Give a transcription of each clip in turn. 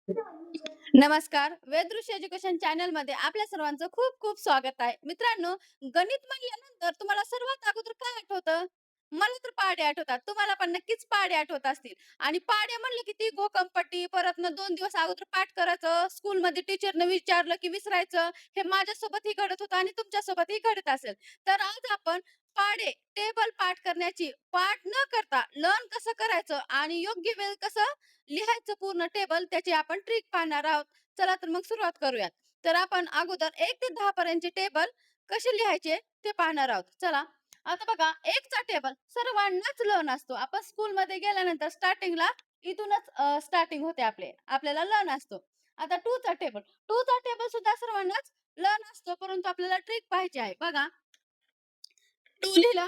नमस्कार. वेददृश्य एज्युकेशन चॅनलमध्ये आपल्या सर्वांचं खूप खूप स्वागत आहे. मित्रांनो, गणित म्हणल्यानंतर तुम्हाला सर्वात अगोदर काय आठवतं? मला तर पाढे आठवतात. तुम्हाला पण नक्कीच पाढे आठवत असतील. आणि पाढे म्हणलं की ती घोकंपट्टी, परत 2 दिवस अगोदर पाठ करायचं, स्कूलमध्ये टीचरनं विचारलं की विसरायचं. हे माझ्यासोबतही घडत होतं आणि तुमच्यासोबतही घडत असेल. तर आज आपण पाढे, टेबल पाठ करण्याची, पाठ न करता लर्न कसं करायचं आणि योग्य वेळ कसं लिहायचं पूर्ण टेबल त्याची आपण ट्रिक पाहणार आहोत. चला तर मग सुरुवात करूयात. तर आपण अगोदर 1 ते 10 पर्यंतचे टेबल कसे लिहायचे ते पाहणार आहोत. चला. आता बघा 1 चा टेबल सर्वांनाच लर्न असतो. आपण स्कूलमध्ये गेल्यानंतर स्टार्टिंगला इथूनच स्टार्टिंग होते आपल्याला लर्न असतो. आता 2 चा टेबल. 2 चा टेबल सुद्धा सर्वांनाच लर्न असतो, परंतु आपल्याला ट्रिक पाहायची आहे. बघा 2 लिहिला.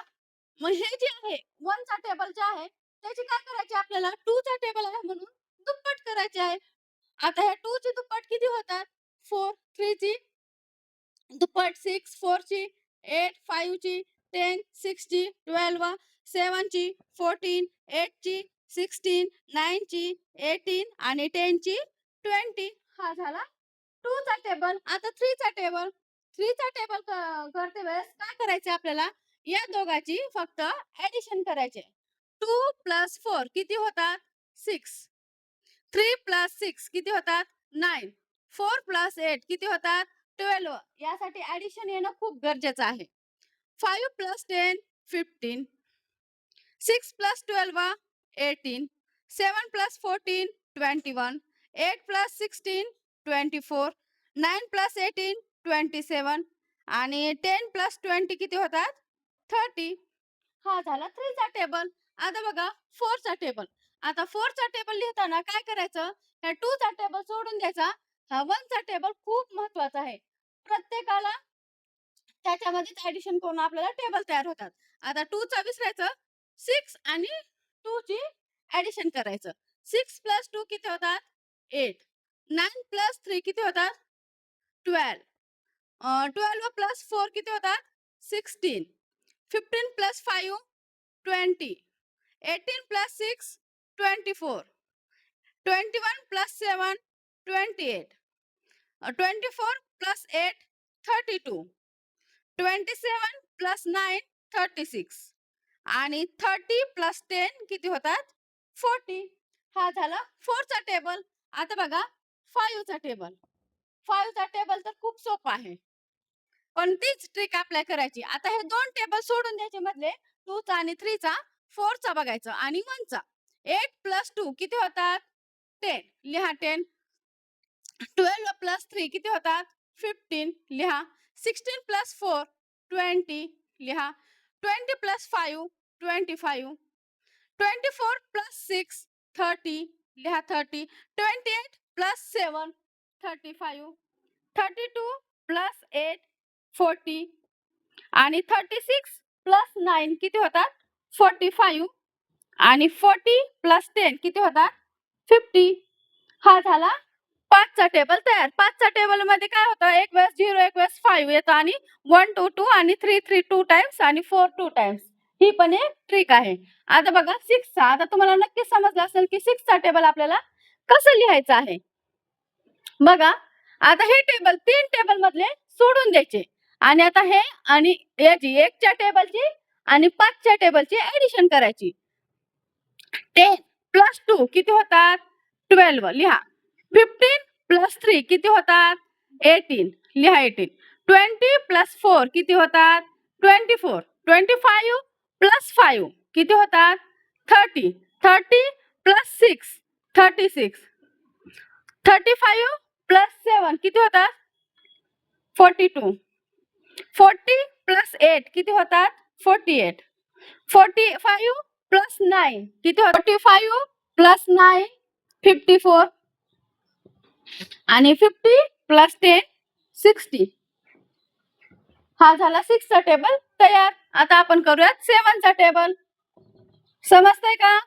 मग हे जे आहे 1 चा टेबल जे आहे त्याची काय करायची आपल्याला 2 चा टेबल आहे म्हणून दुप्पट करायचे आहे. आता ह्या 2 ची दुप्पट किती होतात? 4, 3 ची दुप्पट 6, 4 ची 8, 5 ची 10, 6 ची 12, 7 ची 14, 8 ची 16, 9 ची 18 आणि 10 ची 20. हा झाला 2 चा टेबल. आता 3 चा टेबल. 3 चा टेबल करते वेळेस काय करायचं आपल्याला? या दोघांची फक्त ॲडिशन करायचे. 2 प्लस 4 किती होतात? 6. 3 प्लस 6 किती होतात? 9. 4 प्लस 8 किती होतात? 12. यासाठी ॲडिशन येणं खूप गरजेचं आहे. 5 plus 10 15. 6 plus 12 18. 7 plus 14 21. 8 plus 16 24. 9 plus 18 27. आणि 10 plus 20 किती होतात? 30. हा झाला 3 चा टेबल. आता बघा 4 चा टेबल. आता 4 चा टेबल लिहिताना काय करायचं? ह्या 2 चा टेबल सोडून द्यायचा. हा 1 चा टेबल खूप महत्वाचा आहे. प्रत्येकाला त्याच्यामध्येच ॲडिशन करून आपल्याला टेबल तयार होतात. आता 2 चा विसरायचं. 6 आणि 2 ची ॲडिशन करायचं. 6 प्लस 2 किती होतात? 8. 9 प्लस 3 किती होतात? 12. 12 प्लस 4 किती होतात? 16. 15 plus 5 20. 18 plus 6 24. 21 plus 7 28. 24 plus 8 32. 27 plus 9 36. आणि 30 प्लस 10 किती होतात? 40. हा झाला 4 चा टेबल. आता बघा 5 चा टेबल. 5 चा टेबल तर खूप सोपा आहे. पण तीच ट्रिक आपल्याला करायची. आता हे 2 टेबल सोडून द्यायचे मधले 2 चा आणि 3 चा, 4 चा बघायचं आणि 1 चा. 8 प्लस 2 किती होतात? 10. लिहा 10. 12 प्लस 3 किती होतात? 15. लिहा. 16 प्लस 4 20. लिहा. 20 प्लस 5 25. 24 प्लस 6 30. लिहा 30. 28 प्लस 7 35. 32 प्लस 8 40. आणि 36 प्लस 9 किती होतात? 45. आणि 40 प्लस 10 किती होतात? 50. हा झाला 5 चा टेबल तयार. 5 च्या टेबलमध्ये काय होतं? एक वेळेस 0, एक वेळेस 5 येतं आणि 1 2 2 आणि 3 3 2 टाइम्स आणि 4 2 टाइम्स. ही पण एक ट्रिक आहे. आता बघा 6 चा. आता तुम्हाला नक्कीच समजलं असेल की 6 चा टेबल आपल्याला कसं लिहायचं आहे. बघा आता हे टेबल 3 टेबल मधले सोडून द्यायचे आणि आता हे आणि याची 1 च्या टेबलची आणि 5 च्या टेबलची ॲडिशन करायची. 10 प्लस 2 किती होतात? 12. लिहा. 15 प्लस 3 किती होतात? 18. लिहा 18. 20 प्लस 4 किती होतात? 24. 25 प्लस 5 किती होतात? 30. 30 प्लस 6 36. 35 प्लस 7 किती होतात? 42. 40 प्लस 8 किती होतात? 48. 45 प्लस 9 किती होतात? 45 प्लस 9 54. आणि 50 प्लस 10 60. हा झाला 6 चा टेबल तयार. आता आपण करूयात 7 चा टेबल. समजतंय का?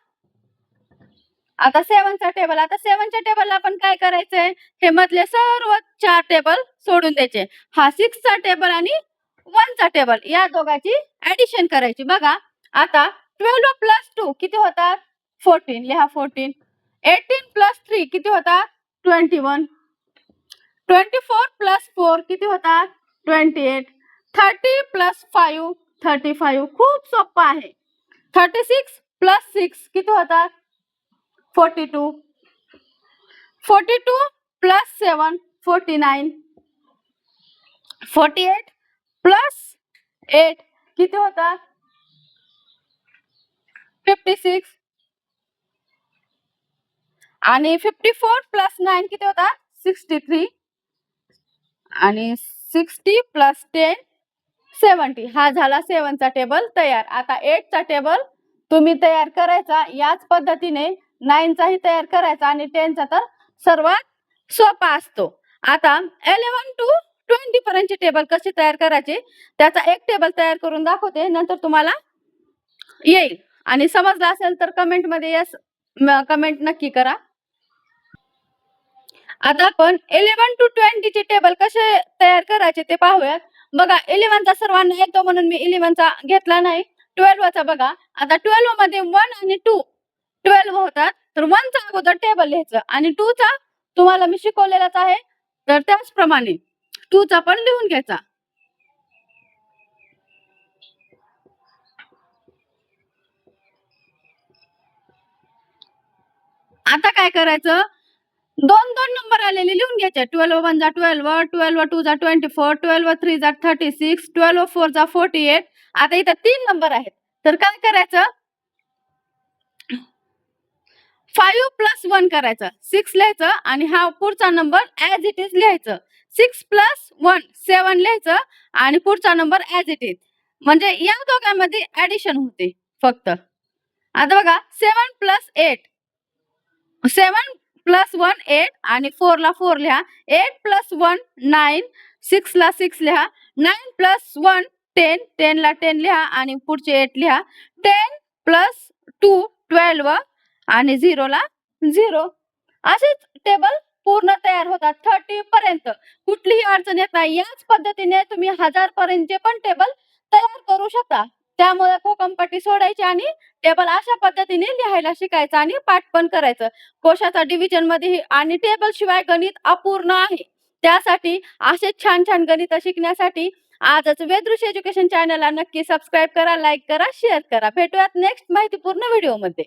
आता 7 चा टेबल. आता 7 च्या टेबलला आपण काय करायचंय? हे मधले सर्व 4 टेबल सोडून द्यायचे. हा 6 चा टेबल आणि 1 चा टेबल या दोघांची ॲडिशन करायची. बघा आता 12 प्लस 2 किती होतात? 14. लिहा 14. 18 प्लस 3 किती होतात? 21. 24 प्लस 4 किती होतात? 28. 30 प्लस 5 35. खूप सोपं आहे. 36 प्लस 6 किती होतात? 42. 42 प्लस 7 49. 48 प्लस 8 किती होतात? 56. आणि 54 प्लस 9 किती होतात? 63. आणि 60 प्लस 10 70. हा झाला 7 चा टेबल तयार. आता 8 चा टेबल तुम्ही तयार करायचा याच पद्धतीने. 9 चाही तयार करायचा आणि 10 चा तर सर्वात सोपा असतो. आता 11 टू 20 पर्यंतचे टेबल कसे तयार करायचे त्याचा एक टेबल तयार करून दाखवते, नंतर तुम्हाला येईल. आणि समजलं असेल तर कमेंटमध्ये यस कमेंट नक्की करा. आता आपण 11 टू 20 चे टेबल कसे तयार करायचे ते पाहूयात. बघा 11 चा सर्वांना येतो म्हणून मी 11 चा घेतला नाही. 12 चा बघा. आता 12 मध्ये 1 आणि 2 12 होतात. तर 1 चा अगोदर टेबल लिहायचं आणि 2 चा तुम्हाला मी शिकवलेलाच आहे. तर त्याचप्रमाणे 2 चा पण लिहून घ्यायचा. आता काय करायचं? 2-2 नंबर आलेले लिहून घ्यायचे. 12 1 जा 12, 12 2 जा 24, 12 3 जा 36, 12 4 जा 48. आता इथं 3 नंबर आहेत. तर काय करायचं? 5 प्लस 1 करायचं. 6 लिहायचं आणि हा पुढचा नंबर ॲज इट इज लिहायचं. 6 प्लस 1 7 लिहायचं आणि पुढचा नंबर ॲज इट इज. म्हणजे या दोघांमध्ये ॲडिशन होते फक्त. आता बघा 7 प्लस 8 7 प्लस 1 8 आणि 4 ला 4 लिहा. 8 प्लस 1 9 6 ला 6 लिहा. 9 प्लस 1 10 10 ला 10 लिहा आणि पुढचे 8 लिहा. 10 प्लस 2 12 आणि 0 ला 0. असेच टेबल पूर्ण तयार होतात 30 पर्यंत. कुठलीही अडचण येत नाही. याच पद्धतीने तुम्ही 1000 पर्यंतचे पण टेबल तयार करू शकता. त्यामुळे कोकमपट्टी सोडायची आणि टेबल अशा पद्धतीने लिहायला शिकायचं आणि पाठ पण करायचं. कोशाचा डिव्हिजन मध्ये आणि टेबल शिवाय गणित अपूर्ण आहे. त्यासाठी असे छान छान गणित शिकण्यासाठी आजच वेदृश्य एज्युकेशन चॅनलला नक्की सबस्क्राईब करा, लाईक करा, शेअर करा. भेटूयात नेक्स्ट माहितीपूर्ण व्हिडिओमध्ये.